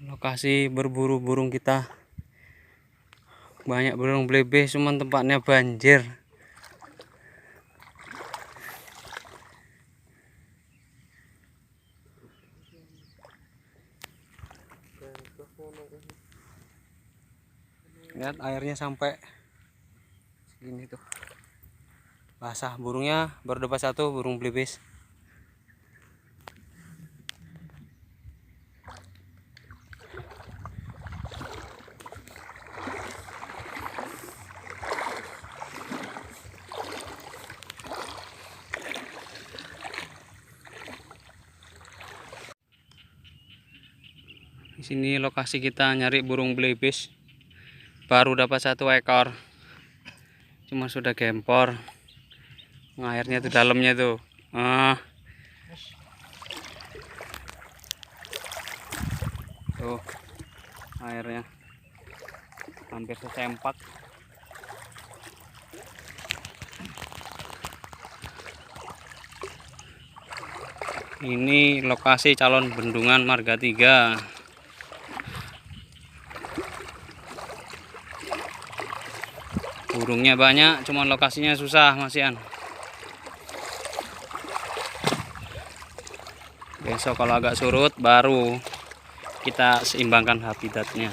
Lokasi berburu burung kita, banyak burung blebeh, cuman tempatnya banjir. Lihat airnya sampai segini tuh, basah. Burungnya baru dapat satu, burung blebes. Di sini lokasi kita nyari burung blebes, baru dapat satu ekor, cuma sudah gempor. Airnya tuh dalamnya tuh. Tuh airnya hampir sesempak. Ini lokasi calon bendungan Marga 3. Burungnya banyak, cuman lokasinya susah, masian. Besok kalau agak surut baru kita seimbangkan habitatnya.